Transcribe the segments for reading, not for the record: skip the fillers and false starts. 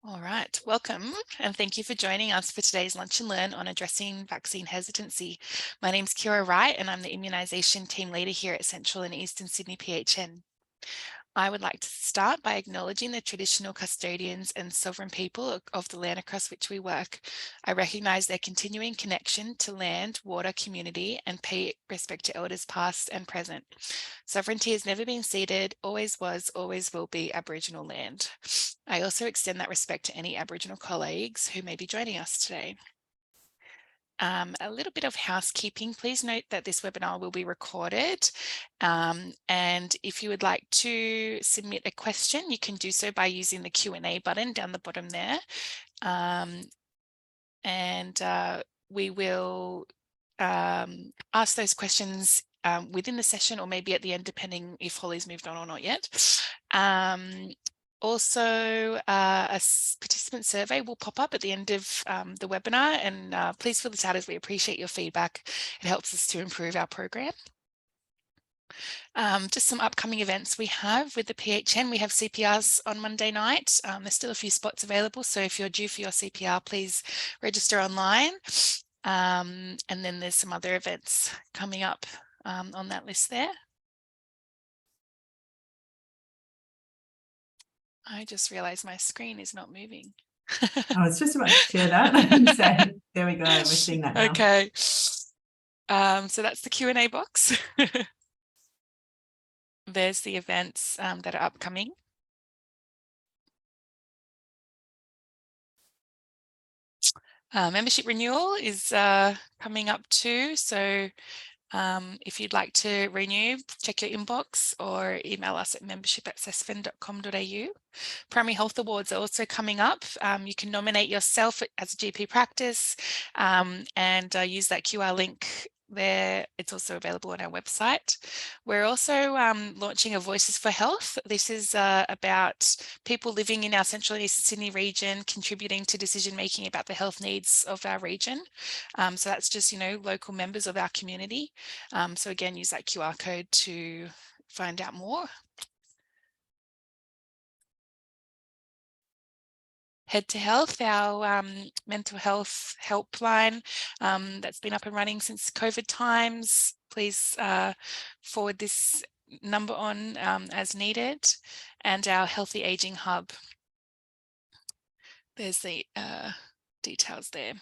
All right, welcome and thank you for joining us for today's Lunch and Learn on addressing vaccine hesitancy. My name's Kira Wright and I'm the immunisation team leader here at Central and Eastern Sydney PHN. I would like to start by acknowledging the traditional custodians and sovereign people of the land across which we work. I recognise their continuing connection to land, water, community, and pay respect to elders past and present. Sovereignty has never been ceded, always was, always will be Aboriginal land. I also extend that respect to any Aboriginal colleagues who may be joining us today. A little bit of housekeeping. Please note that this webinar will be recorded. And if you would like to submit a question, you can do so by using the Q&A button down the bottom there. We will ask those questions within the session or maybe at the end, depending if Holly's moved on or not yet. Also, a participant survey will pop up at the end of the webinar, and please fill this out as we appreciate your feedback. It helps us to improve our program. Just some upcoming events we have with the PHN. We have CPRs on Monday night. There's still a few spots available, so if you're due for your CPR, please register online. And then there's some other events coming up on that list there. I just realized my screen is not moving. I was just about to share that. So there we go. We're seeing that now. Okay. So that's the Q&A box. There's the events that are upcoming. Membership renewal is coming up too. So if you'd like to renew, check your inbox or email us at membership@cesfin.com.au. Primary Health Awards are also coming up. You can nominate yourself as a GP practice and use that QR link there. It's also available on our website. We're also launching a Voices for Health. This is about people living in our Central and Eastern Sydney region contributing to decision making about the health needs of our region. So that's just, local members of our community. So again, use that QR code to find out more. Head to Health, our mental health helpline that's been up and running since COVID times. Please forward this number on as needed. And our Healthy Aging Hub. There's the details there.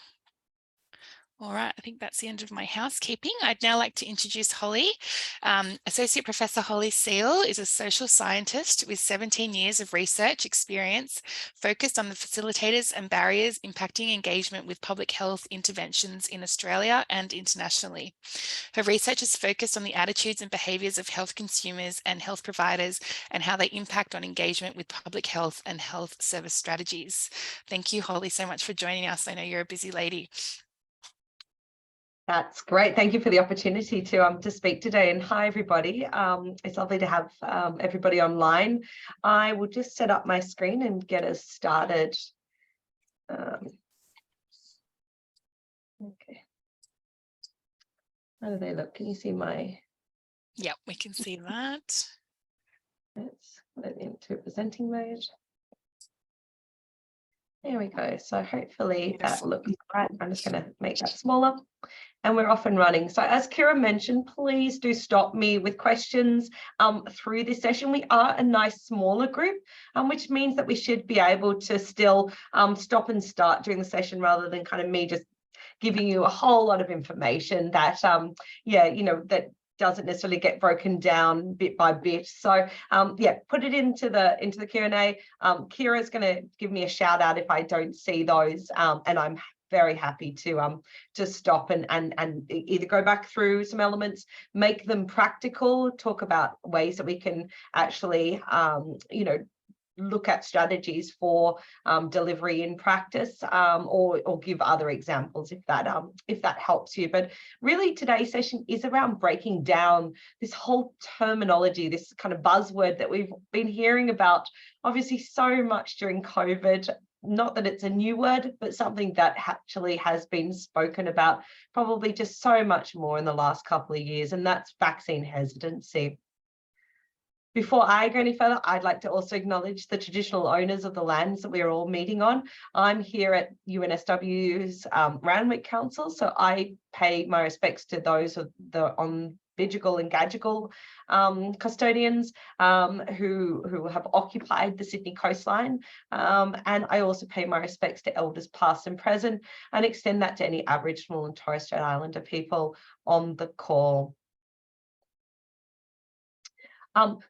All right, I think that's the end of my housekeeping. I'd now like to introduce Holly. Associate Professor Holly Seale is a social scientist with 17 years of research experience focused on the facilitators and barriers impacting engagement with public health interventions in Australia and internationally. Her research is focused on the attitudes and behaviours of health consumers and health providers and how they impact on engagement with public health and health service strategies. Thank you, Holly, so much for joining us. I know you're a busy lady. That's great. Thank you for the opportunity to speak today. And hi, everybody. It's lovely to have everybody online. I will just set up my screen and get us started. Okay. How do they look? Can you see my? Yep, we can see that. Let's put it into presenting mode. There we go. So hopefully that looks right. I'm just going to make that smaller. And we're off and running. So as Kira mentioned, please do stop me with questions through this session. We are a nice smaller group, which means that we should be able to still stop and start during the session rather than kind of me just giving you a whole lot of information that, that doesn't necessarily get broken down bit by bit. So put it into the Q&A. Kira is going to give me a shout out if I don't see those, and I'm very happy to stop and either go back through some elements, make them practical, talk about ways that we can actually look at strategies for delivery in practice, or give other examples if that helps you. But really today's session is around breaking down this whole terminology, this kind of buzzword that we've been hearing about obviously so much during COVID. Not that it's a new word, but something that actually has been spoken about probably just so much more in the last couple of years, and that's vaccine hesitancy. Before I go any further, I'd like to also acknowledge the traditional owners of the lands that we're all meeting on. I'm here at UNSW's Randwick Council, so I pay my respects to those of the on Bidjigal and Gadigal custodians who have occupied the Sydney coastline. And I also pay my respects to elders past and present, and extend that to any Aboriginal and Torres Strait Islander people on the call.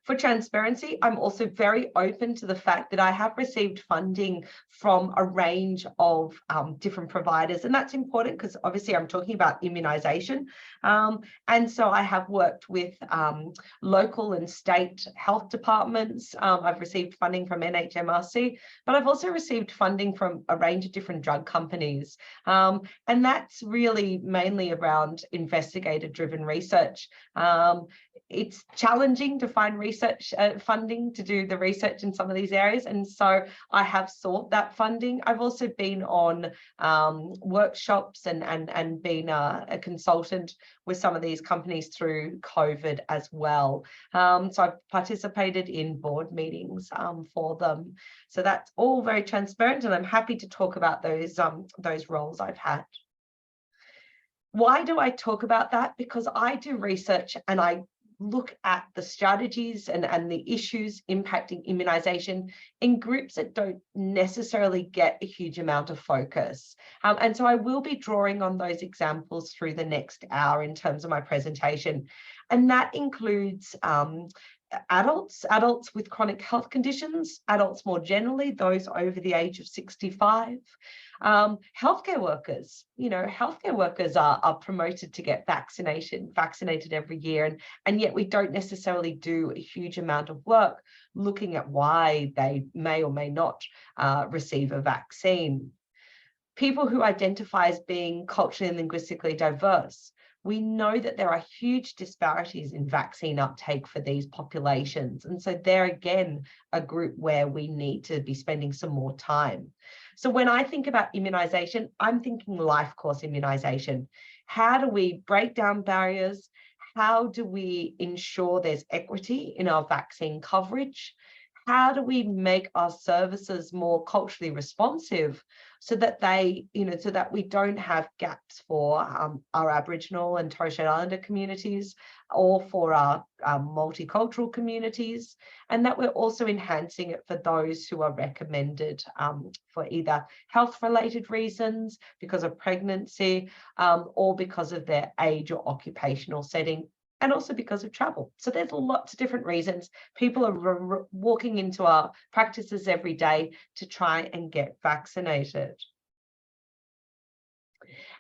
For transparency, I'm also very open to the fact that I have received funding from a range of different providers, and that's important because obviously I'm talking about immunisation. And so I have worked with local and state health departments. I've received funding from NHMRC, but I've also received funding from a range of different drug companies. And that's really mainly around investigator-driven research. It's challenging to find research funding to do the research in some of these areas, and so I have sought that funding. I've also been on workshops and been a consultant with some of these companies through COVID as well. So I've participated in board meetings for them. So that's all very transparent, and I'm happy to talk about those roles I've had. Why do I talk about that? Because I do research and I look at the strategies and the issues impacting immunisation in groups that don't necessarily get a huge amount of focus. And so I will be drawing on those examples through the next hour in terms of my presentation. And that includes adults with chronic health conditions, adults more generally, those over the age of 65, healthcare workers. Healthcare workers are promoted to get vaccinated every year, and yet we don't necessarily do a huge amount of work looking at why they may or may not receive a vaccine. People who identify as being culturally and linguistically diverse. We know that there are huge disparities in vaccine uptake for these populations. And so they're, again, a group where we need to be spending some more time. So when I think about immunisation, I'm thinking life course immunisation. How do we break down barriers? How do we ensure there's equity in our vaccine coverage? How do we make our services more culturally responsive so that so that we don't have gaps for our Aboriginal and Torres Strait Islander communities or for our multicultural communities, and that we're also enhancing it for those who are recommended for either health-related reasons, because of pregnancy, or because of their age or occupational setting, and also because of travel. So there's lots of different reasons people are walking into our practices every day to try and get vaccinated.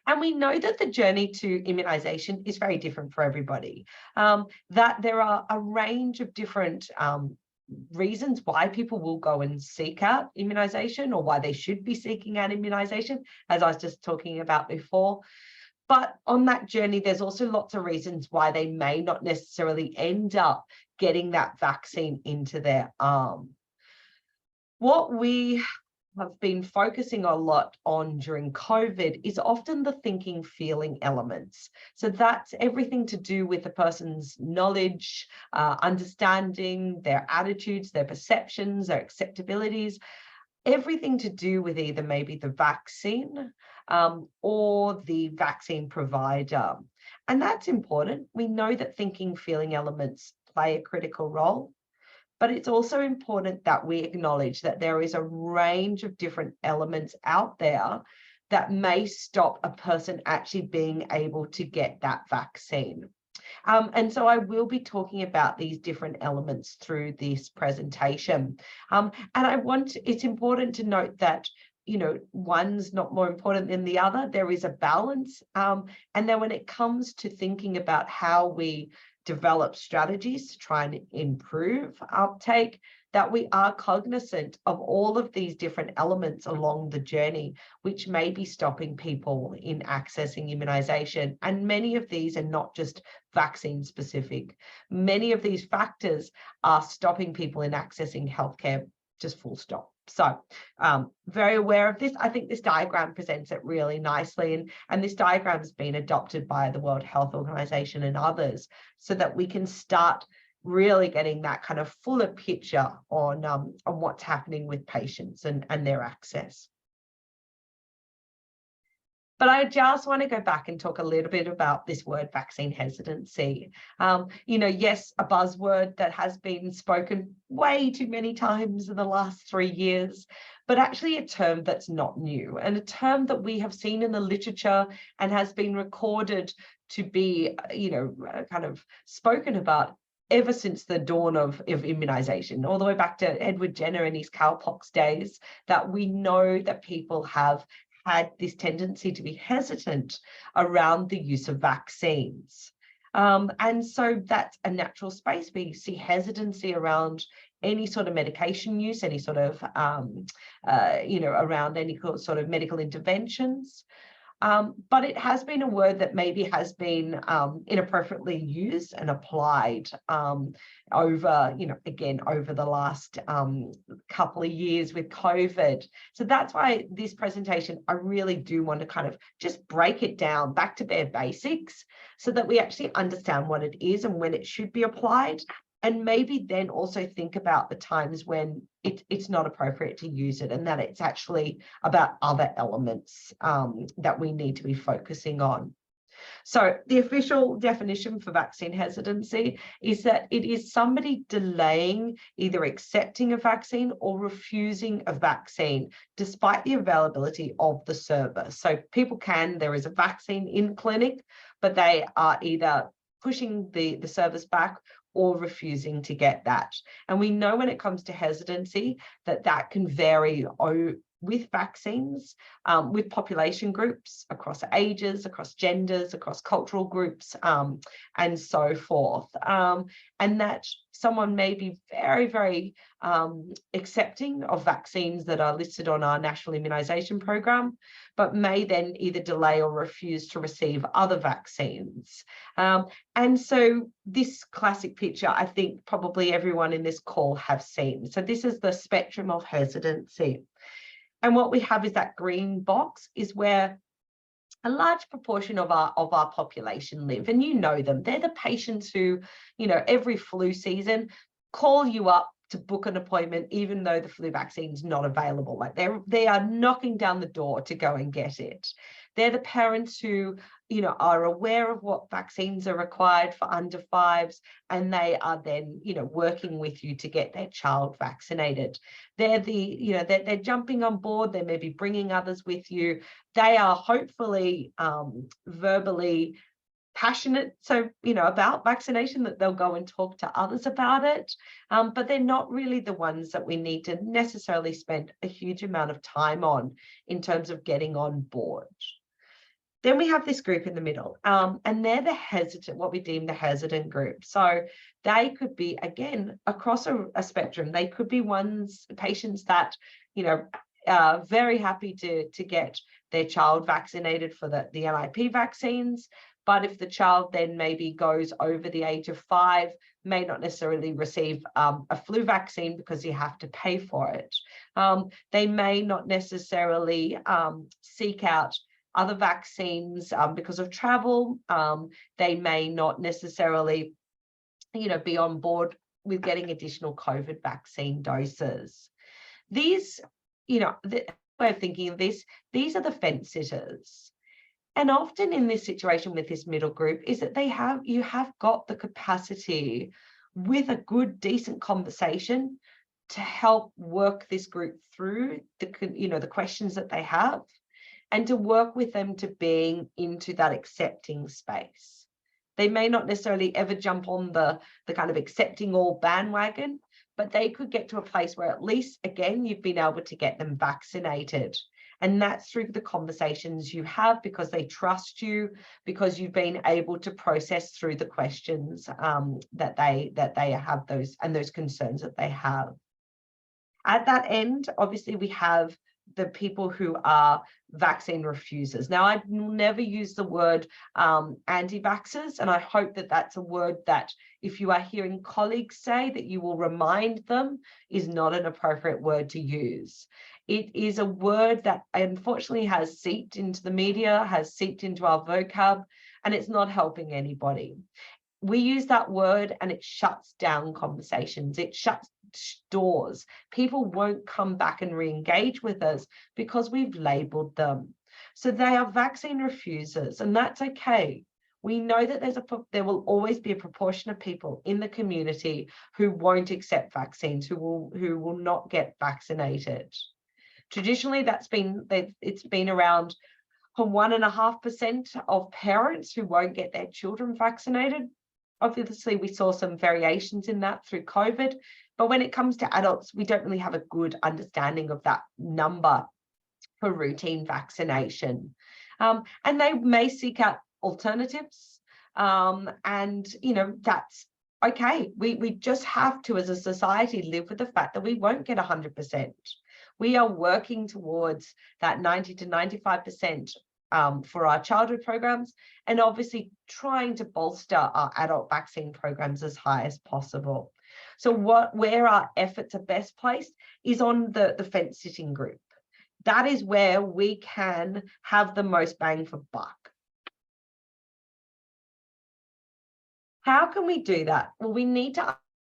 And we know that the journey to immunisation is very different for everybody, that there are a range of different reasons why people will go and seek out immunisation, or why they should be seeking out immunisation, as I was just talking about before. But on that journey, there's also lots of reasons why they may not necessarily end up getting that vaccine into their arm. What we have been focusing a lot on during COVID is often the thinking, feeling elements. So that's everything to do with the person's knowledge, understanding, their attitudes, their perceptions, their acceptabilities, everything to do with either maybe the vaccine or the vaccine provider. And that's important. We know that thinking, feeling elements play a critical role, but it's also important that we acknowledge that there is a range of different elements out there that may stop a person actually being able to get that vaccine. And so I will be talking about these different elements through this presentation. And it's important to note that, one's not more important than the other. There is a balance. And then when it comes to thinking about how we develop strategies to try and improve uptake, that we are cognizant of all of these different elements along the journey, which may be stopping people in accessing immunisation. And many of these are not just vaccine specific. Many of these factors are stopping people in accessing healthcare, just full stop. So very aware of this. I think this diagram presents it really nicely, and this diagram has been adopted by the World Health Organization and others so that we can start really getting that kind of fuller picture on what's happening with patients and their access. But I just want to go back and talk a little bit about this word vaccine hesitancy. Yes, a buzzword that has been spoken way too many times in the last 3 years, but actually a term that's not new, and a term that we have seen in the literature and has been recorded to be, kind of spoken about ever since the dawn of immunization, all the way back to Edward Jenner and his cowpox days, that we know that people have had this tendency to be hesitant around the use of vaccines. And so that's a natural space. We see hesitancy around any sort of medication use, any sort of, around any sort of medical interventions. But it has been a word that maybe has been inappropriately used and applied over the last couple of years with COVID. So that's why this presentation, I really do want to kind of just break it down back to bare basics so that we actually understand what it is and when it should be applied. And maybe then also think about the times when it's not appropriate to use it, and that it's actually about other elements that we need to be focusing on. So the official definition for vaccine hesitancy is that it is somebody delaying either accepting a vaccine or refusing a vaccine despite the availability of the service. So there is a vaccine in clinic, but they are either pushing the service back or refusing to get that. And we know when it comes to hesitancy that can vary with vaccines, with population groups, across ages, across genders, across cultural groups, and so forth. And that someone may be very, very accepting of vaccines that are listed on our national immunisation program, but may then either delay or refuse to receive other vaccines. And so this classic picture, I think probably everyone in this call have seen. So this is the spectrum of hesitancy. And what we have is that green box is where a large proportion of our population live, and you know them. They're the patients who, every flu season call you up to book an appointment, even though the flu vaccine is not available. Like they are knocking down the door to go and get it. They're the parents who, are aware of what vaccines are required for under 5s, and they are then, working with you to get their child vaccinated. They're they're jumping on board. They may be bringing others with you. They are hopefully verbally passionate, about vaccination, that they'll go and talk to others about it, but they're not really the ones that we need to necessarily spend a huge amount of time on in terms of getting on board. Then we have this group in the middle, and they're the hesitant, what we deem the hesitant group. So they could be, again, across a spectrum. They could be patients that, are very happy to get their child vaccinated for the NIP vaccines. But if the child then maybe goes over the age of 5, may not necessarily receive a flu vaccine because you have to pay for it. They may not necessarily seek out other vaccines because of travel. They may not necessarily, be on board with getting additional COVID vaccine doses. These, the way of thinking of this, these are the fence sitters. And often in this situation with this middle group is that you have got the capacity with a good, decent conversation to help work this group through the questions that they have, and to work with them to being into that accepting space. They may not necessarily ever jump on the kind of accepting all bandwagon, but they could get to a place where at least, again, you've been able to get them vaccinated. And that's through the conversations you have, because they trust you, because you've been able to process through the questions that they have, those concerns that they have. At that end, obviously, we have the people who are vaccine refusers. Now, I never use the word anti-vaxxers, and I hope that that's a word that if you are hearing colleagues say, that you will remind them is not an appropriate word to use. It is a word that unfortunately has seeped into the media, has seeped into our vocab, and it's not helping anybody. we use that word and it shuts down conversations. It shuts doors. People won't come back and re-engage with us because we've labeled them. So they are vaccine refusers, and that's okay. We know that there will always be a proportion of people in the community who won't accept vaccines, who will not get vaccinated. Traditionally, it's been around 1.5% of parents who won't get their children vaccinated. Obviously, we saw some variations in that through COVID, but when it comes to adults, we don't really have a good understanding of that number for routine vaccination. And they may seek out alternatives, and that's okay. We just have to, as a society, live with the fact that we won't get 100%. We are working towards that 90 to 95% for our childhood programs, and obviously trying to bolster our adult vaccine programs as high as possible. So where our efforts are best placed is on the fence sitting group. That is where we can have the most bang for buck. How can we do that? Well, we need to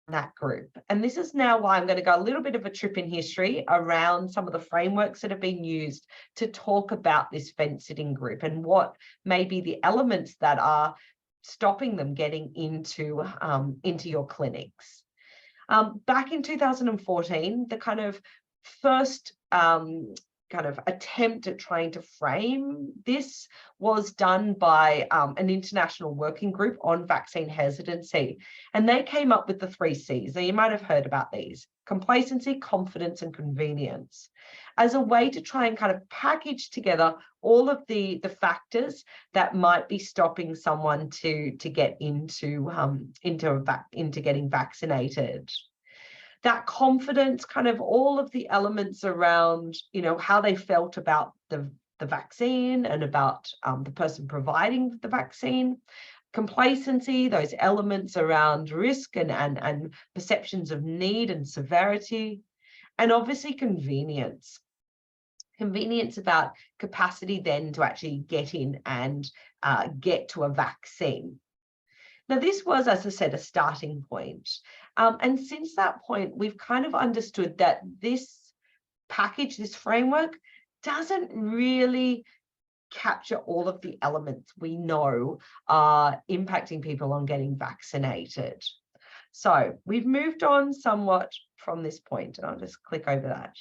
that group. And this is now why I'm going to go a little bit of a trip in history around some of the frameworks that have been used to talk about this fence sitting group and what may be the elements that are stopping them getting into your clinics. Back in 2014, the kind of first attempt at trying to frame this was done by an international working group on vaccine hesitancy. And they came up with the 3 C's. Now, you might have heard about these: complacency, confidence, and convenience, as a way to try and kind of package together all of the factors that might be stopping someone to get into getting vaccinated. That confidence, kind of all of the elements around, how they felt about the vaccine and about the person providing the vaccine. Complacency, those elements around risk and perceptions of need and severity. And obviously convenience. Convenience about capacity then to actually get in and get to a vaccine. Now, this was, as I said, a starting point. And since that point, we've kind of understood that this package, this framework, doesn't really capture all of the elements we know are impacting people on getting vaccinated. So we've moved on somewhat from this point, and I'll just click over that.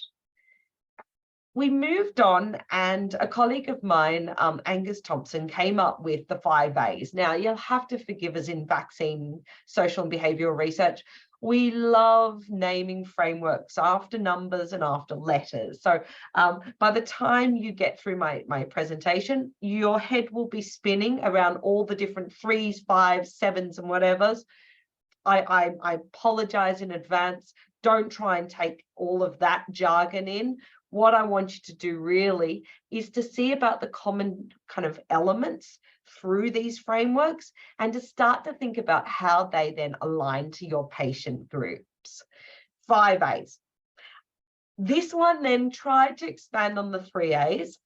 We moved on, and a colleague of mine, Angus Thompson, came up with the 5 A's. Now, you'll have to forgive us in vaccine, social and behavioural research. We love naming frameworks after numbers and after letters. So by the time you get through my presentation, your head will be spinning around all the different 3s, 5s, 7s and whatevers. I apologise in advance. Don't try and take all of that jargon in. What I want you to do really is to see about the common kind of elements through these frameworks and to start to think about how they then align to your patient groups. 5 A's. This one then tried to expand on the 3 A's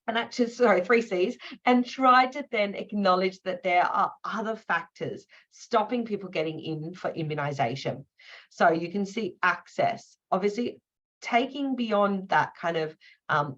and actually, 3 C's, and tried to then acknowledge that there are other factors stopping people getting in for immunisation. So you can see access, obviously, taking beyond that kind of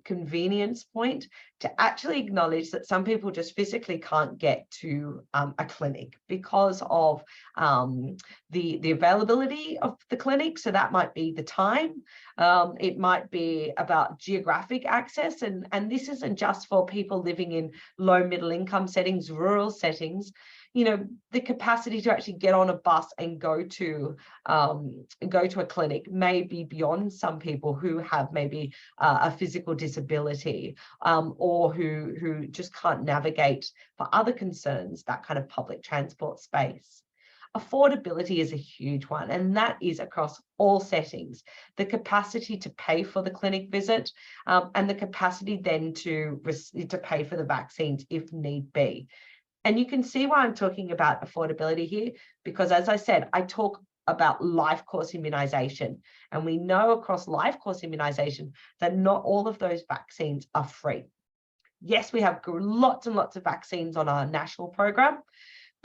convenience point to actually acknowledge that some people just physically can't get to a clinic because of the availability of the clinic. So that might be the time. It might be about geographic access. And this isn't just for people living in low middle income settings, rural settings. The capacity to actually get on a bus and go to a clinic may be beyond some people who have maybe a physical disability or who just can't navigate for other concerns, that kind of public transport space. Affordability is a huge one, and that is across all settings. The capacity to pay for the clinic visit and the capacity then to pay for the vaccines if need be. And you can see why I'm talking about affordability here, because as I said, I talk about life course immunisation. And we know across life course immunisation that not all of those vaccines are free. Yes, we have lots and lots of vaccines on our national program,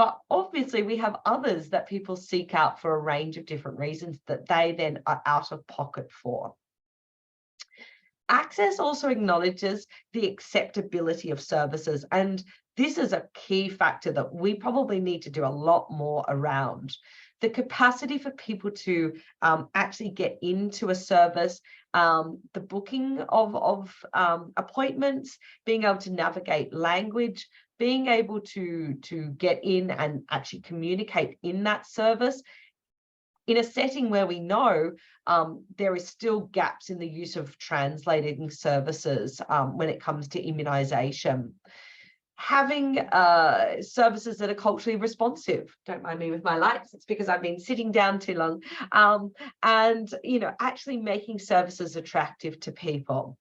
But obviously we have others that people seek out for a range of different reasons that they then are out of pocket for. Access also acknowledges the acceptability of services, and this is a key factor that we probably need to do a lot more around. The capacity for people to actually get into a service, the booking of appointments, being able to navigate language, being able to get in and actually communicate in that service in a setting where we know there is still gaps in the use of translating services when it comes to immunisation. Having services that are culturally responsive. Don't mind me with my lights, it's because I've been sitting down too long. And, you know, actually making services attractive to people.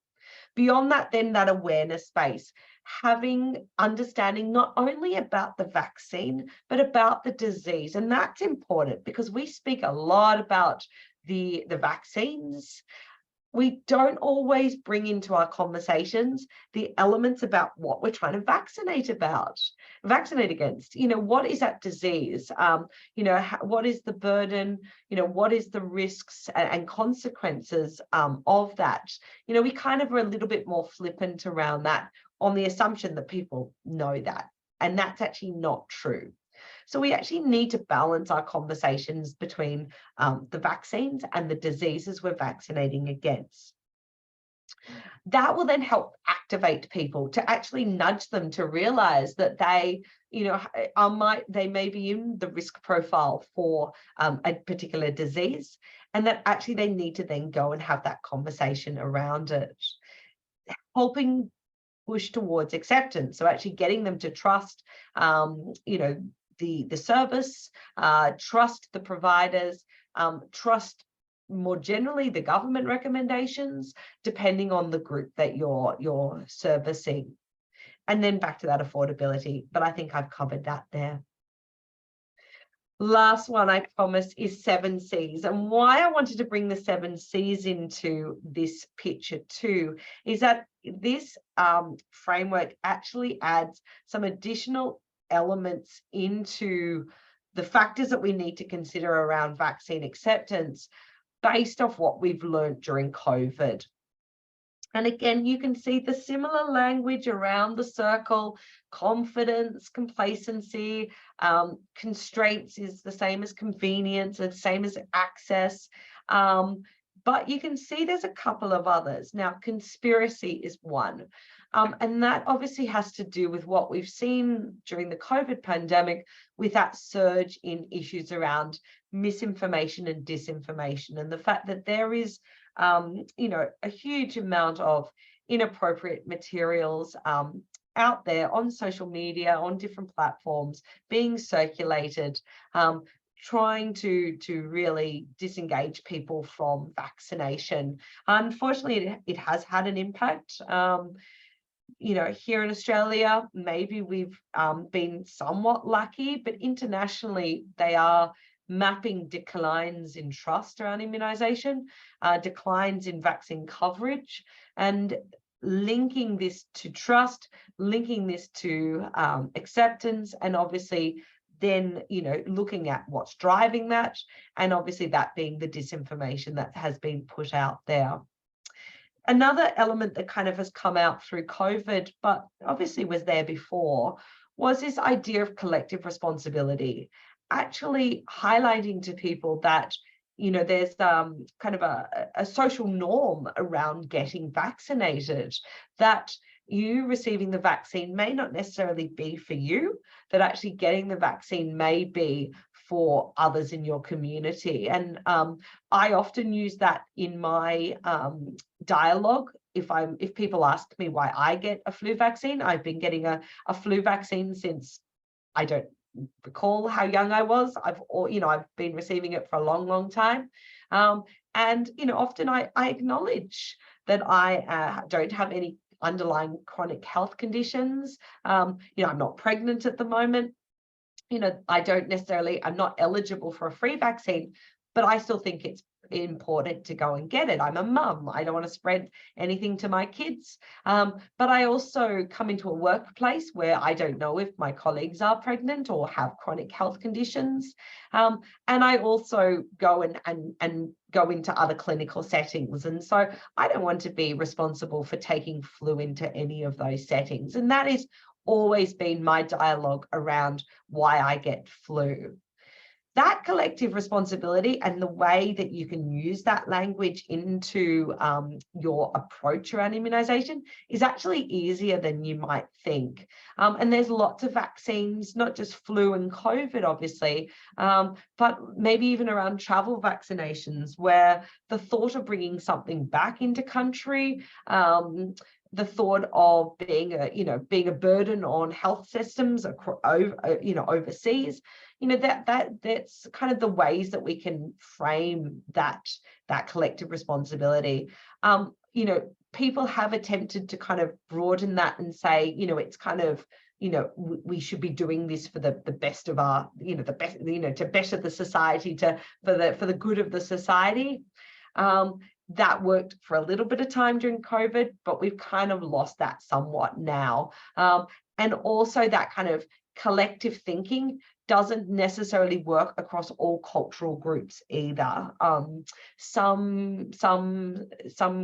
Beyond that, then that awareness space, having understanding not only about the vaccine, but about the disease. And that's important because we speak a lot about the vaccines. We don't always bring into our conversations the elements about what we're trying to vaccinate against. You know, what is that disease? You know, what is the burden? You know, what is the risks and consequences of that? You know, we kind of are a little bit more flippant around that on the assumption that people know that, and that's actually not true. So we actually need to balance our conversations between the vaccines and the diseases we're vaccinating against. That will then help activate people to actually nudge them to realize that they, you know, they may be in the risk profile for a particular disease, and that actually they need to then go and have that conversation around it. Helping push towards acceptance, so actually getting them to trust, you know, the service, trust the providers, trust more generally the government recommendations, depending on the group that you're servicing. And then back to that affordability, but I think I've covered that there. Last one, I promise, is 7 C's. And why I wanted to bring the 7 C's into this picture too is that this framework actually adds some additional elements into the factors that we need to consider around vaccine acceptance based off what we've learned during COVID. And again, you can see the similar language around the circle: confidence, complacency, constraints is the same as convenience, the same as access. But you can see there's a couple of others. Now, conspiracy is one. And that obviously has to do with what we've seen during the COVID pandemic with that surge in issues around misinformation and disinformation, and the fact that there is you know, a huge amount of inappropriate materials out there on social media, on different platforms, being circulated, trying to really disengage people from vaccination. Unfortunately, it has had an impact. You know, here in Australia, maybe we've been somewhat lucky, but internationally, they are mapping declines in trust around immunisation, declines in vaccine coverage, and linking this to trust, linking this to acceptance, and obviously then, you know, looking at what's driving that, and obviously that being the disinformation that has been put out there. Another element that kind of has come out through COVID, but obviously was there before, was this idea of collective responsibility, actually highlighting to people that, you know, there's kind of a social norm around getting vaccinated, that you receiving the vaccine may not necessarily be for you, that actually getting the vaccine may be for others in your community. And I often use that in my dialogue. If people ask me why I get a flu vaccine, I've been getting a flu vaccine since I don't recall how young I was. I've been receiving it for a long time. And, you know, often I acknowledge that I don't have any underlying chronic health conditions. You know, I'm not pregnant at the moment. You know, I'm not eligible for a free vaccine, but I still think important to go and get it. I'm a mum. I don't want to spread anything to my kids. But I also come into a workplace where I don't know if my colleagues are pregnant or have chronic health conditions. And I also go and go into other clinical settings. And so I don't want to be responsible for taking flu into any of those settings. And that is always been my dialogue around why I get flu. That collective responsibility and the way that you can use that language into your approach around immunisation is actually easier than you might think. And there's lots of vaccines, not just flu and COVID, obviously, but maybe even around travel vaccinations, where the thought of bringing something back into country, the thought of being a burden on health systems overseas, that's kind of the ways that we can frame that collective responsibility. People have attempted to kind of broaden that and say, it's kind of, we should be doing this for the best of our, the best, to better the society, for the good of the society. That worked for a little bit of time during COVID, but we've kind of lost that somewhat now. And also that kind of collective thinking doesn't necessarily work across all cultural groups either. Some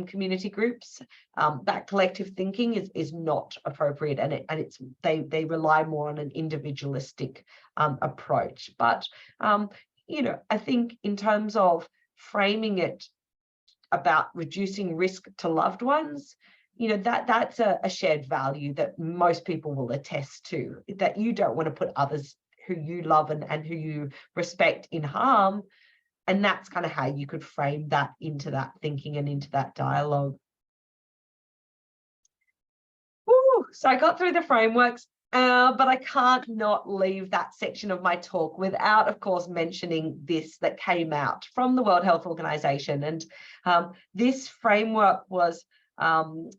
community groups, that collective thinking is not appropriate, and they rely more on an individualistic approach. But I think in terms of framing it about reducing risk to loved ones, that's a shared value that most people will attest to, that you don't want to put others who you love and who you respect in harm. And that's kind of how you could frame that into that thinking and into that dialogue. So I got through the frameworks, but I can't not leave that section of my talk without, of course, mentioning this that came out from the World Health Organization. And this framework was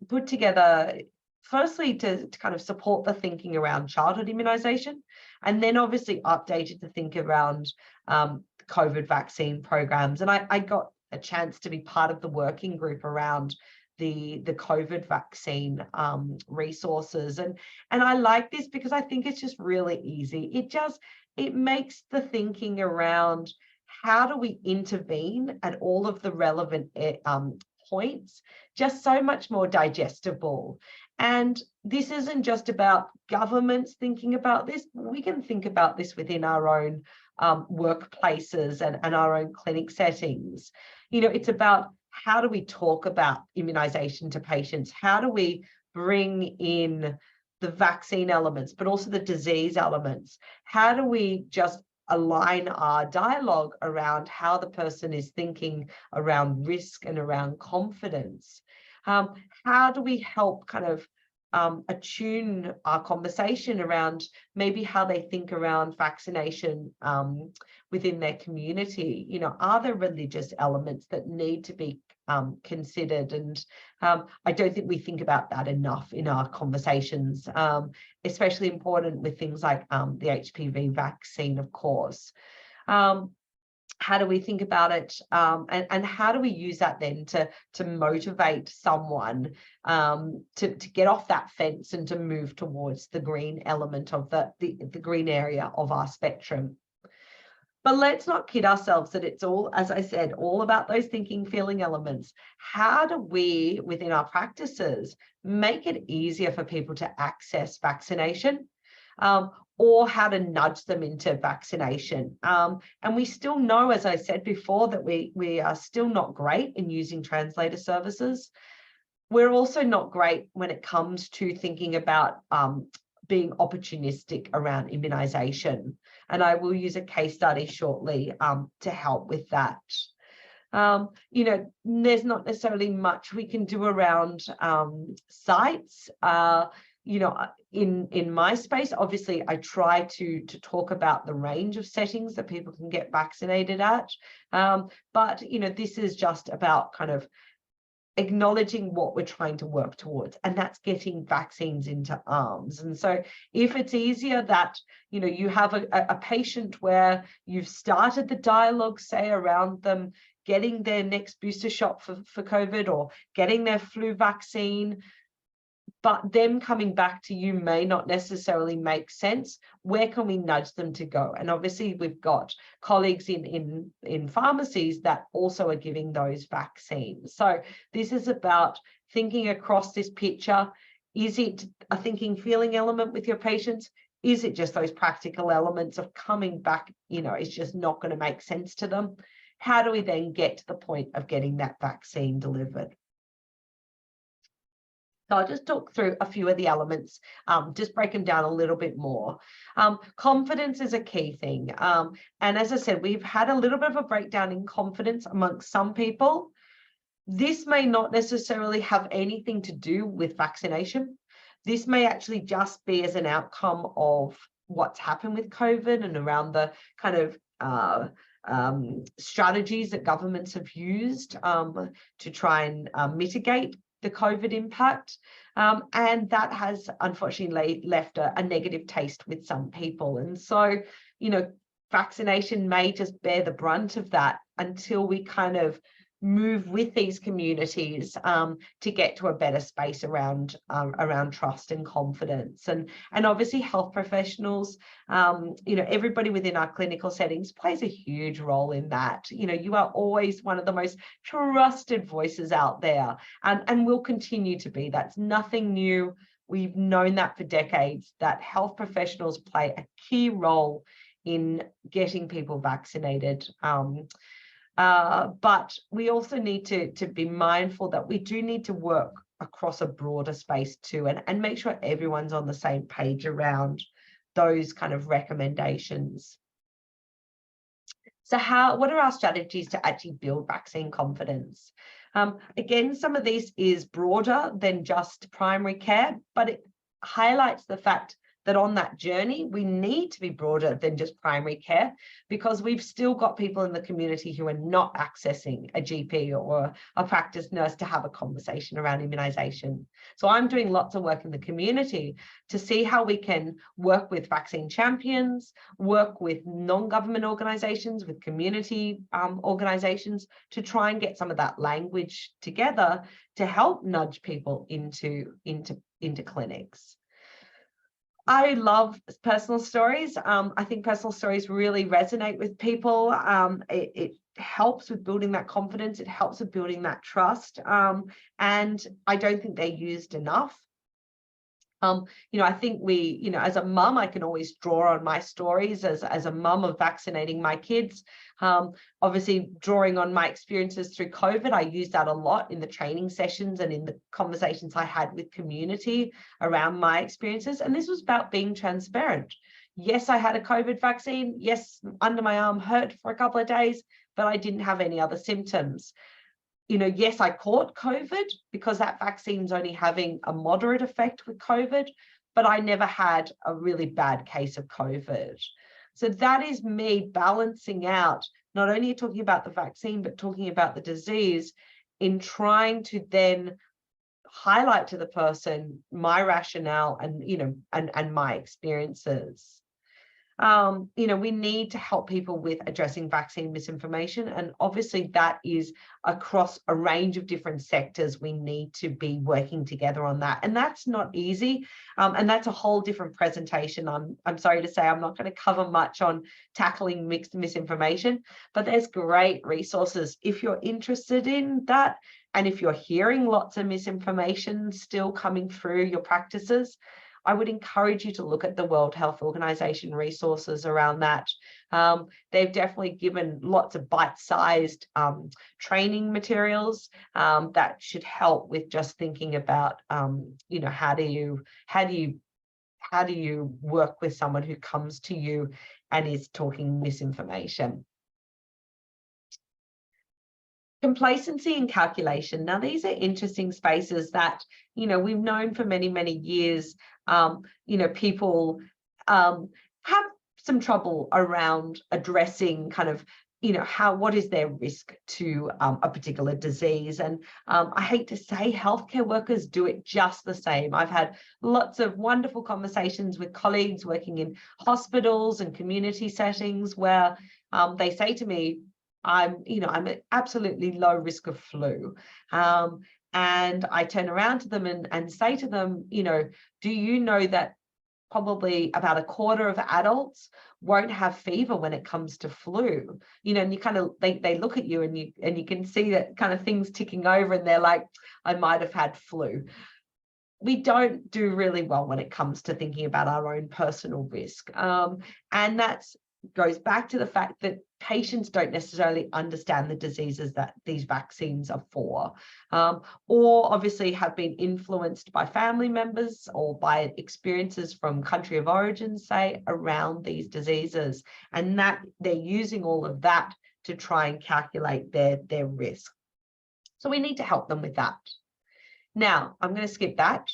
put together firstly to kind of support the thinking around childhood immunisation, and then obviously updated to think around COVID vaccine programs. And I got a chance to be part of the working group around the COVID vaccine resources. And I like this because I think it's just really easy. It makes the thinking around how do we intervene at all of the relevant points just so much more digestible. And this isn't just about governments thinking about this. We can think about this within our own workplaces and our own clinic settings. It's about how do we talk about immunisation to patients? How do we bring in the vaccine elements, but also the disease elements? How do we just align our dialogue around how the person is thinking around risk and around confidence? How do we help kind of attune our conversation around maybe how they think around vaccination within their community? Are there religious elements that need to be considered? And I don't think we think about that enough in our conversations, especially important with things like the HPV vaccine, of course. How do we think about it, and how do we use that then to motivate someone to get off that fence and to move towards the green element of the green area of our spectrum? But let's not kid ourselves that it's all, as I said, all about those thinking, feeling elements. How do we, within our practices, make it easier for people to access vaccination? Or how to nudge them into vaccination. And we still know, as I said before, that we are still not great in using translator services. We're also not great when it comes to thinking about being opportunistic around immunisation. And I will use a case study shortly to help with that. There's not necessarily much we can do around sites. In my space, obviously, I try to talk about the range of settings that people can get vaccinated at. But this is just about kind of acknowledging what we're trying to work towards, and that's getting vaccines into arms. And so if it's easier that you have a patient where you've started the dialogue, say, around them getting their next booster shot for COVID or getting their flu vaccine, but them coming back to you may not necessarily make sense. Where can we nudge them to go? And obviously we've got colleagues in pharmacies that also are giving those vaccines. So this is about thinking across this picture. Is it a thinking, feeling element with your patients? Is it just those practical elements of coming back, it's just not going to make sense to them? How do we then get to the point of getting that vaccine delivered? So I'll just talk through a few of the elements, just break them down a little bit more. Confidence is a key thing. And as I said, we've had a little bit of a breakdown in confidence amongst some people. This may not necessarily have anything to do with vaccination. This may actually just be as an outcome of what's happened with COVID and around the kind of strategies that governments have used to try and mitigate the COVID impact. And that has unfortunately left a negative taste with some people. And so, vaccination may just bear the brunt of that until we kind of move with these communities to get to a better space around trust and confidence. And obviously health professionals, everybody within our clinical settings plays a huge role in that. You are always one of the most trusted voices out there, and will continue to be. That's nothing new. We've known that for decades, that health professionals play a key role in getting people vaccinated. But we also need to be mindful that we do need to work across a broader space too, and make sure everyone's on the same page around those kind of recommendations. So what are our strategies to actually build vaccine confidence? Again, some of this is broader than just primary care, but it highlights the fact that on that journey, we need to be broader than just primary care, because we've still got people in the community who are not accessing a GP or a practice nurse to have a conversation around immunisation. So I'm doing lots of work in the community to see how we can work with vaccine champions, work with non-government organisations, with community organisations, to try and get some of that language together to help nudge people into clinics. I love personal stories. I think personal stories really resonate with people. It helps with building that confidence. It helps with building that trust. And I don't think they're used enough. I think as a mum, I can always draw on my stories as a mum of vaccinating my kids. Obviously, drawing on my experiences through COVID, I use that a lot in the training sessions and in the conversations I had with community around my experiences. And this was about being transparent. Yes, I had a COVID vaccine. Yes, under my arm hurt for a couple of days, but I didn't have any other symptoms. Yes, I caught COVID because that vaccine's only having a moderate effect with COVID, but I never had a really bad case of COVID. So that is me balancing out, not only talking about the vaccine, but talking about the disease, in trying to then highlight to the person my rationale and my experiences. We need to help people with addressing vaccine misinformation. And obviously that is across a range of different sectors. We need to be working together on that. And that's not easy. And that's a whole different presentation. I'm sorry to say I'm not going to cover much on tackling mixed misinformation, but there's great resources if you're interested in that. And if you're hearing lots of misinformation still coming through your practices, I would encourage you to look at the World Health Organization resources around that. They've definitely given lots of bite-sized training materials that should help with just thinking about, how do you work with someone who comes to you and is talking misinformation. Complacency and calculation. Now, these are interesting spaces that, we've known for many, many years. People have some trouble around addressing kind of, what is their risk to a particular disease. And I hate to say healthcare workers do it just the same. I've had lots of wonderful conversations with colleagues working in hospitals and community settings where they say to me, I'm at absolutely low risk of flu. And I turn around to them and say to them, do you know that probably about a quarter of adults won't have fever when it comes to flu, and you kind of, they look at you and you can see that kind of things ticking over and they're like, I might have had flu. We don't do really well when it comes to thinking about our own personal risk. And that goes back to the fact that patients don't necessarily understand the diseases that these vaccines are for, or obviously have been influenced by family members or by experiences from country of origin, say, around these diseases, and that they're using all of that to try and calculate their risk. So we need to help them with that. Now, I'm going to skip that.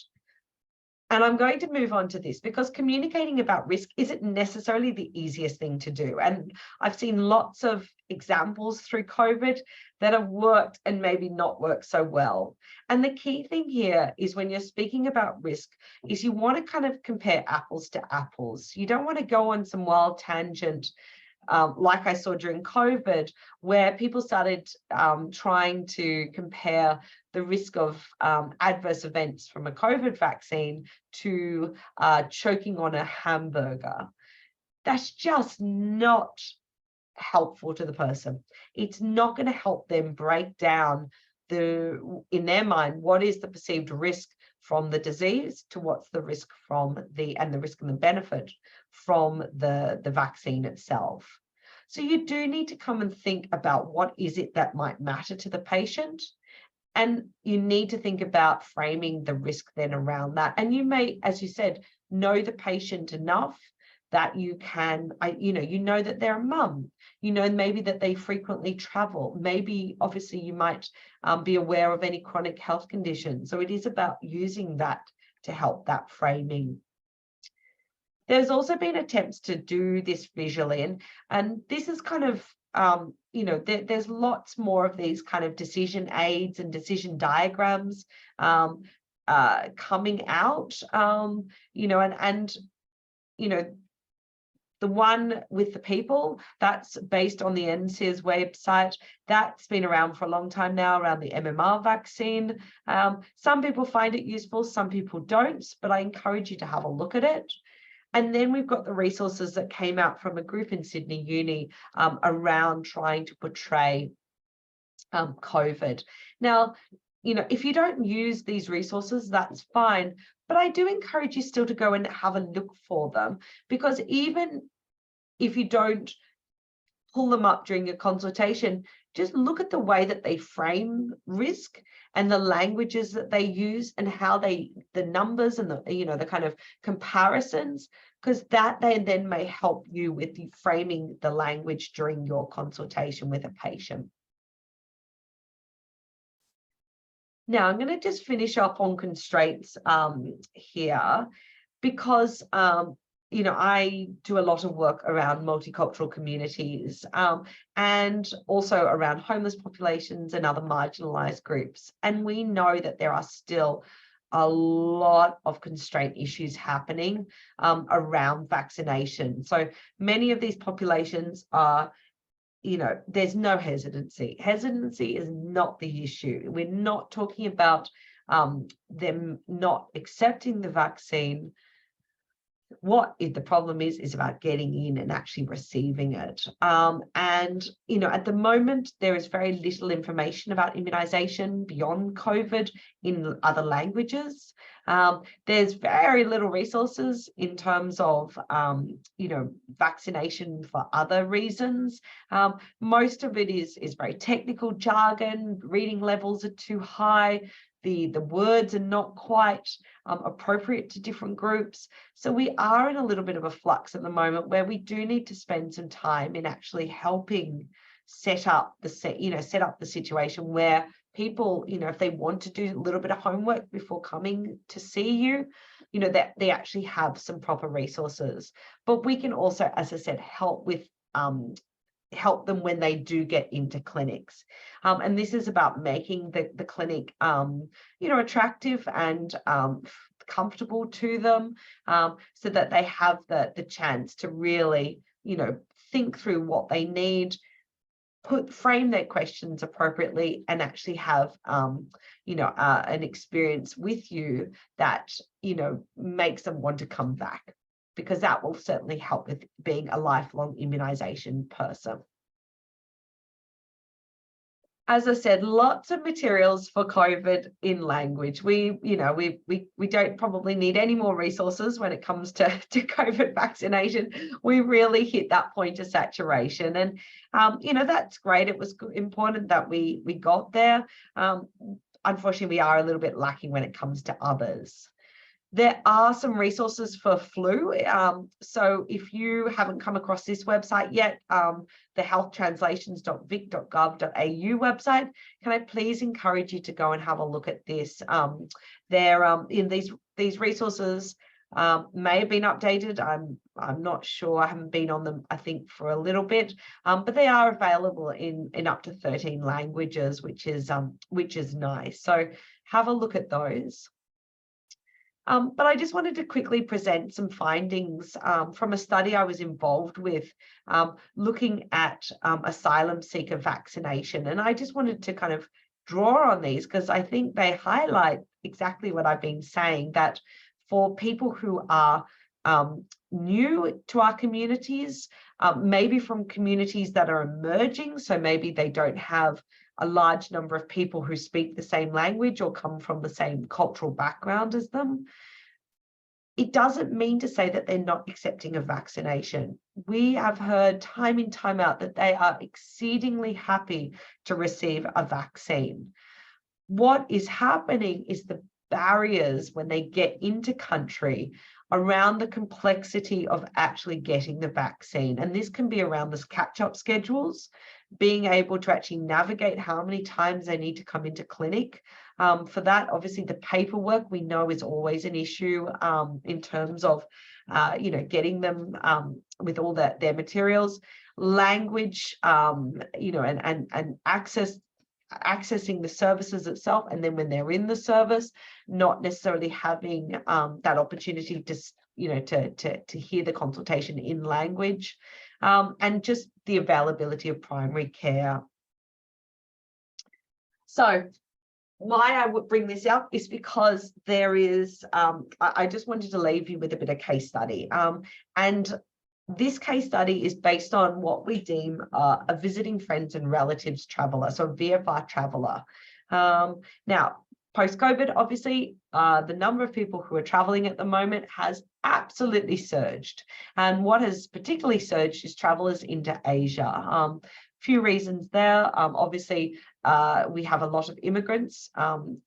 And I'm going to move on to this because communicating about risk isn't necessarily the easiest thing to do. And I've seen lots of examples through COVID that have worked and maybe not worked so well. And the key thing here is when you're speaking about risk is you want to kind of compare apples to apples. You don't want to go on some wild tangent like I saw during COVID, where people started trying to compare the risk of adverse events from a COVID vaccine to choking on a hamburger. That's just not helpful to the person. It's not going to help them break down in their mind, what is the perceived risk from the disease to what's the risk from the risk and the benefit from the vaccine itself. So you do need to come and think about what is it that might matter to the patient. And you need to think about framing the risk then around that. And you may, as you said, know the patient enough that you can, you know that they're a mum, maybe that they frequently travel. Maybe, obviously, you might be aware of any chronic health conditions. So it is about using that to help that framing. There's also been attempts to do this visually, and this is kind of, there's lots more of these kind of decision aids and decision diagrams coming out, the one with the people, that's based on the NCIS website. That's been around for a long time now, around the MMR vaccine. Some people find it useful, some people don't, but I encourage you to have a look at it. And then we've got the resources that came out from a group in Sydney Uni around trying to portray COVID. Now, if you don't use these resources, that's fine. But I do encourage you still to go and have a look for them, because even if you don't pull them up during your consultation, just look at the way that they frame risk and the languages that they use and how the numbers and the kind of comparisons, because that then may help you with framing the language during your consultation with a patient. Now, I'm going to just finish up on constraints here, because I do a lot of work around multicultural communities and also around homeless populations and other marginalized groups. And we know that there are still a lot of constraint issues happening around vaccination. So many of these populations are, there's no hesitancy. Hesitancy is not the issue. We're not talking about them not accepting the vaccine. What the problem is about getting in and actually receiving it. And, at the moment, there is very little information about immunisation beyond COVID in other languages. There's very little resources in terms of, vaccination for other reasons. Most of it is very technical jargon. Reading levels are too high. The words are not quite appropriate to different groups. So we are in a little bit of a flux at the moment, where we do need to spend some time in actually helping set up the situation where people, if they want to do a little bit of homework before coming to see you, that they actually have some proper resources. But we can also, as I said, help them when they do get into clinics. And this is about making the clinic, attractive and comfortable to them, so that they have the chance to really, think through what they need, frame their questions appropriately and actually have an experience with you that makes them want to come back, because that will certainly help with being a lifelong immunization person. As I said, lots of materials for COVID in language. We don't probably need any more resources when it comes to COVID vaccination. We really hit that point of saturation, and that's great. It was important that we got there. Unfortunately, we are a little bit lacking when it comes to others. There are some resources for flu. So if you haven't come across this website yet, the healthtranslations.vic.gov.au website, can I please encourage you to go and have a look at this? In these resources may have been updated. I'm not sure. I haven't been on them, I think, for a little bit, but they are available in up to 13 languages, which is nice. So have a look at those. But I just wanted to quickly present some findings from a study I was involved with, looking at asylum seeker vaccination. And I just wanted to kind of draw on these because I think they highlight exactly what I've been saying, that for people who are new to our communities, maybe from communities that are emerging, so maybe they don't have a large number of people who speak the same language or come from the same cultural background as them, it doesn't mean to say that they're not accepting a vaccination. We have heard time in, time out that they are exceedingly happy to receive a vaccine. What is happening is the barriers when they get into country around the complexity of actually getting the vaccine. And this can be around this catch-up schedules, being able to actually navigate how many times they need to come into clinic. For that, obviously, the paperwork we know is always an issue in terms of, getting them with all their materials, language, and accessing the services itself, and then when they're in the service, not necessarily having that opportunity to hear the consultation in language, and just the availability of primary care. So why I would bring this up is because there is, I just wanted to leave you with a bit of case study. And this case study is based on what we deem a visiting friends and relatives traveller, so a VFR traveller. Now, post-COVID, obviously, the number of people who are travelling at the moment has absolutely surged. And what has particularly surged is travellers into Asia. Few reasons there. Obviously, we have a lot of immigrants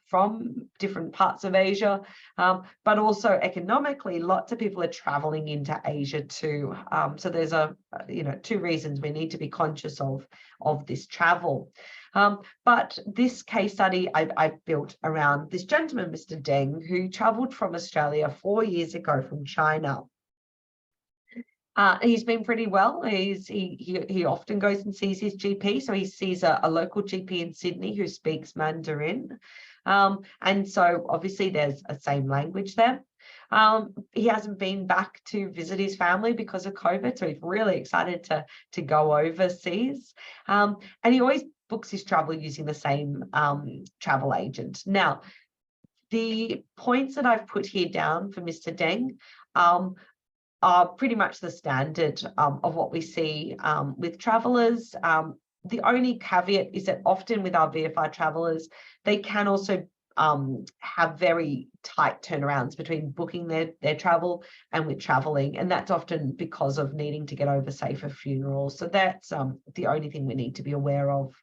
from different parts of Asia, but also economically, lots of people are traveling into Asia too. So there's two reasons we need to be conscious of this travel. But this case study I built around this gentleman, Mr. Deng, who travelled from Australia 4 years ago from China. He's been pretty well. He often goes and sees his GP. So he sees a local GP in Sydney who speaks Mandarin. And so obviously there's a same language there. He hasn't been back to visit his family because of COVID. So he's really excited to go overseas. And he always books his travel using the same travel agent. Now, the points that I've put here down for Mr. Deng are pretty much the standard of what we see with travellers. The only caveat is that often with our VFR travellers, they can also have very tight turnarounds between booking their travel and with travelling. And that's often because of needing to get over, say, for funerals. So that's the only thing we need to be aware of.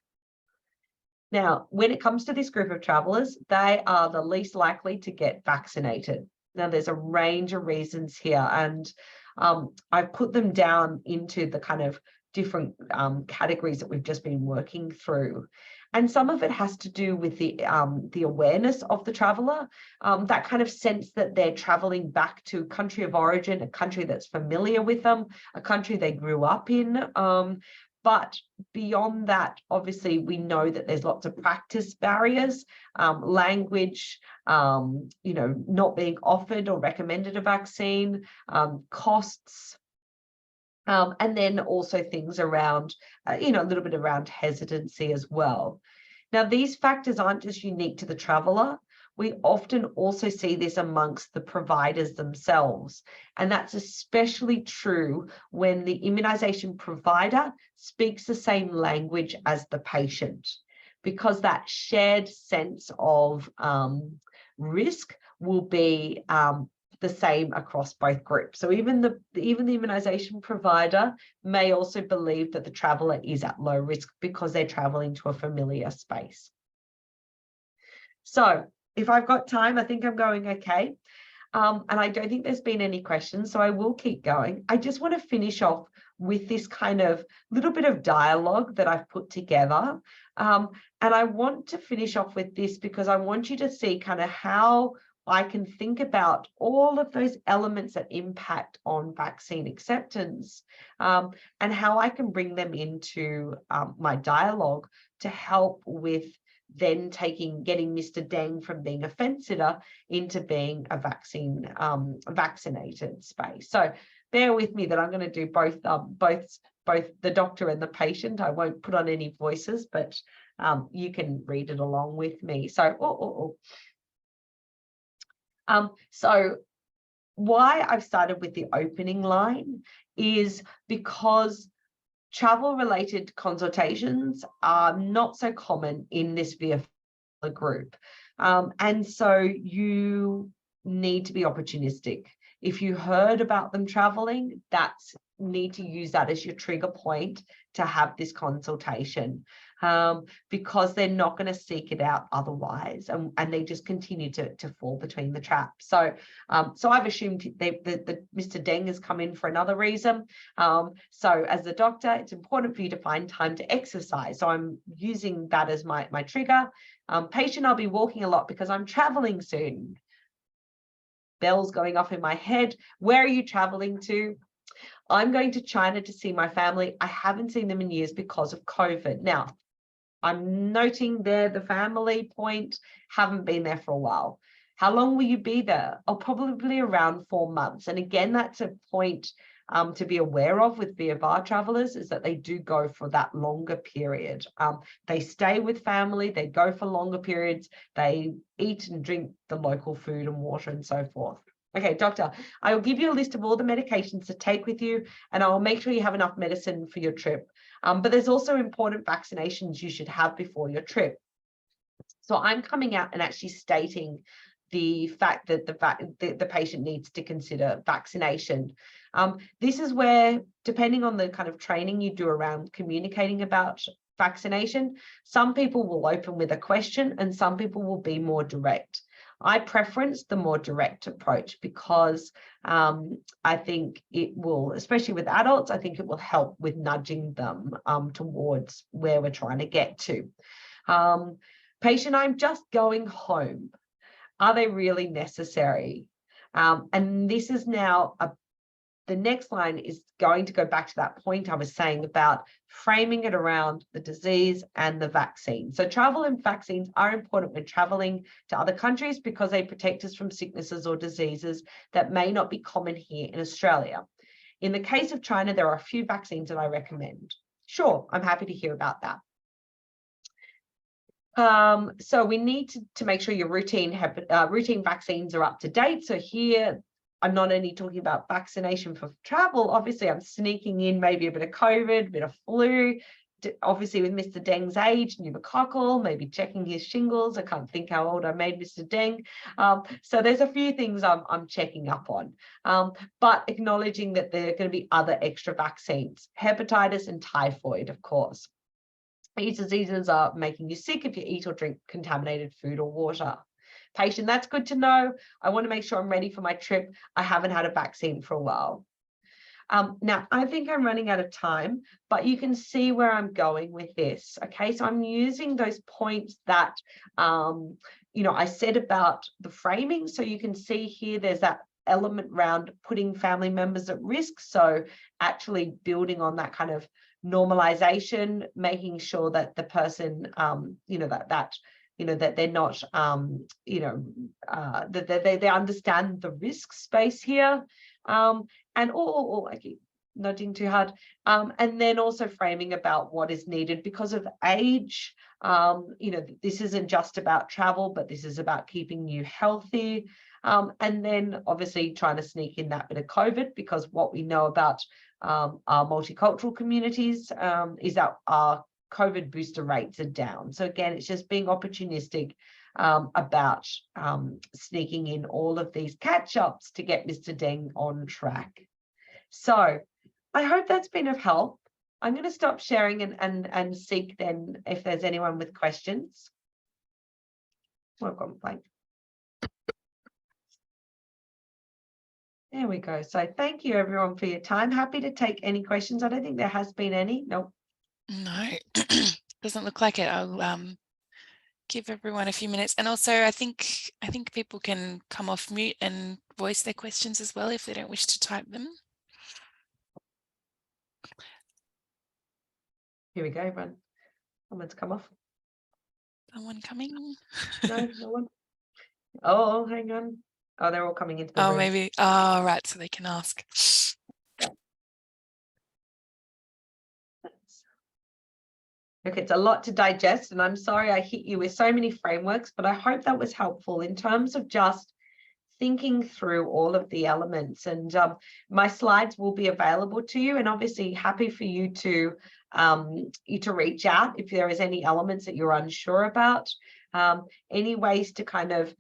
Now, when it comes to this group of travellers, they are the least likely to get vaccinated. Now, there's a range of reasons here, and I've put them down into the kind of different categories that we've just been working through. And some of it has to do with the awareness of the traveller, that kind of sense that they're travelling back to country of origin, a country that's familiar with them, a country they grew up in. But beyond that, obviously, we know that there's lots of practice barriers, language, not being offered or recommended a vaccine, costs, And then also things around, a little bit around hesitancy as well. Now, these factors aren't just unique to the traveller. We often also see this amongst the providers themselves. And that's especially true when the immunisation provider speaks the same language as the patient, because that shared sense of risk will be the same across both groups. So even the immunisation provider may also believe that the traveller is at low risk because they're travelling to a familiar space. So if I've got time, I think I'm going okay. And I don't think there's been any questions, so I will keep going. I just want to finish off with this kind of little bit of dialogue that I've put together. And I want to finish off with this because I want you to see kind of how I can think about all of those elements that impact on vaccine acceptance, and how I can bring them into my dialogue to help with then getting Mr. Deng from being a fence sitter into being a vaccinated space. So bear with me that I'm going to do both the doctor and the patient. I won't put on any voices, but you can read it along with me. So, so why I've started with the opening line is because travel-related consultations are not so common in this VFL group. And so you need to be opportunistic. If you heard about them traveling, need to use that as your trigger point to have this consultation, because they're not going to seek it out otherwise, and they just continue to fall between the traps. So I've assumed that Mr. Deng has come in for another reason. So as the doctor, it's important for you to find time to exercise. So I'm using that as my trigger. Patient, I'll be walking a lot because I'm traveling soon. Bells going off in my head. Where are you traveling to? I'm going to China to see my family. I haven't seen them in years because of COVID. Now, I'm noting there the family point, haven't been there for a while. How long will you be there? Oh, probably around 4 months. And again, that's a point to be aware of with VFR travelers, is that they do go for that longer period. They stay with family, they go for longer periods, they eat and drink the local food and water and so forth. Okay, doctor, I will give you a list of all the medications to take with you, and I will make sure you have enough medicine for your trip. But there's also important vaccinations you should have before your trip. So I'm coming out and actually stating the fact that the patient needs to consider vaccination. This is where, depending on the kind of training you do around communicating about vaccination, some people will open with a question and some people will be more direct. I preference the more direct approach because I think it will, especially with adults, I think it will help with nudging them towards where we're trying to get to. Patient, I'm just going home. Are they really necessary? And this is now the next line is going to go back to that point I was saying about framing it around the disease and the vaccine. So travel and vaccines are important when traveling to other countries because they protect us from sicknesses or diseases that may not be common here in Australia. In the case of China, there are a few vaccines that I recommend. Sure, I'm happy to hear about that. So we need to make sure your routine vaccines are up to date. So here, I'm not only talking about vaccination for travel, obviously I'm sneaking in maybe a bit of COVID, a bit of flu, obviously with Mr. Deng's age, pneumococcal, maybe checking his shingles. I can't think how old I made Mr. Deng. So there's a few things I'm checking up on, but acknowledging that there are going to be other extra vaccines, hepatitis and typhoid, of course. These diseases are making you sick if you eat or drink contaminated food or water. Patient, that's good to know. I want to make sure I'm ready for my trip. I haven't had a vaccine for a while. Now, I think I'm running out of time, but you can see where I'm going with this. Okay, so I'm using those points that, I said about the framing. So you can see here, there's that element around putting family members at risk. So actually building on that kind of normalization, making sure that the person, that they're not, that they understand the risk space here. And nodding too hard. And then also framing about what is needed because of age. You know, this isn't just about travel, but this is about keeping you healthy. And then obviously trying to sneak in that bit of COVID, because what we know about our multicultural communities is that our COVID booster rates are down. So again, it's just being opportunistic about sneaking in all of these catch-ups to get Mr. Deng on track. So I hope that's been of help. I'm going to stop sharing and seek then if there's anyone with questions. Oh, I've gone blank. There we go. So thank you everyone for your time. Happy to take any questions. I don't think there has been any. Nope. No, doesn't look like it. I'll give everyone a few minutes. And also I think people can come off mute and voice their questions as well if they don't wish to type them. Here we go, everyone. Someone's come off. Someone coming? No, no one. Oh, hang on. Oh, they're all coming into the room. Oh, maybe. Oh, right. So they can ask. Look, it's a lot to digest, and I'm sorry I hit you with so many frameworks, but I hope that was helpful in terms of just thinking through all of the elements. And my slides will be available to you, and obviously happy for you to reach out if there is any elements that you're unsure about, any ways to kind of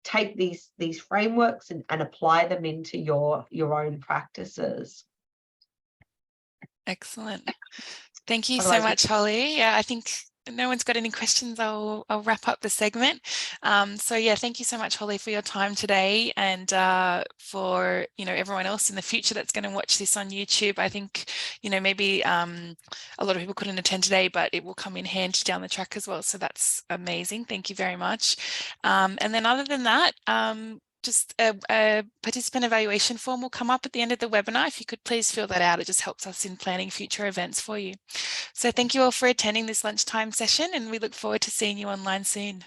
take these frameworks and apply them into your own practices. Excellent. Thank you so Otherwise, much, Holly. Yeah, I think no one's got any questions. I'll wrap up the segment. So yeah, thank you so much, Holly, for your time today, and for everyone else in the future that's going to watch this on YouTube. I think maybe a lot of people couldn't attend today, but it will come in handy down the track as well. So that's amazing. Thank you very much. And then other than that, just a participant evaluation form will come up at the end of the webinar. If you could please fill that out, it just helps us in planning future events for you. So thank you all for attending this lunchtime session, and we look forward to seeing you online soon.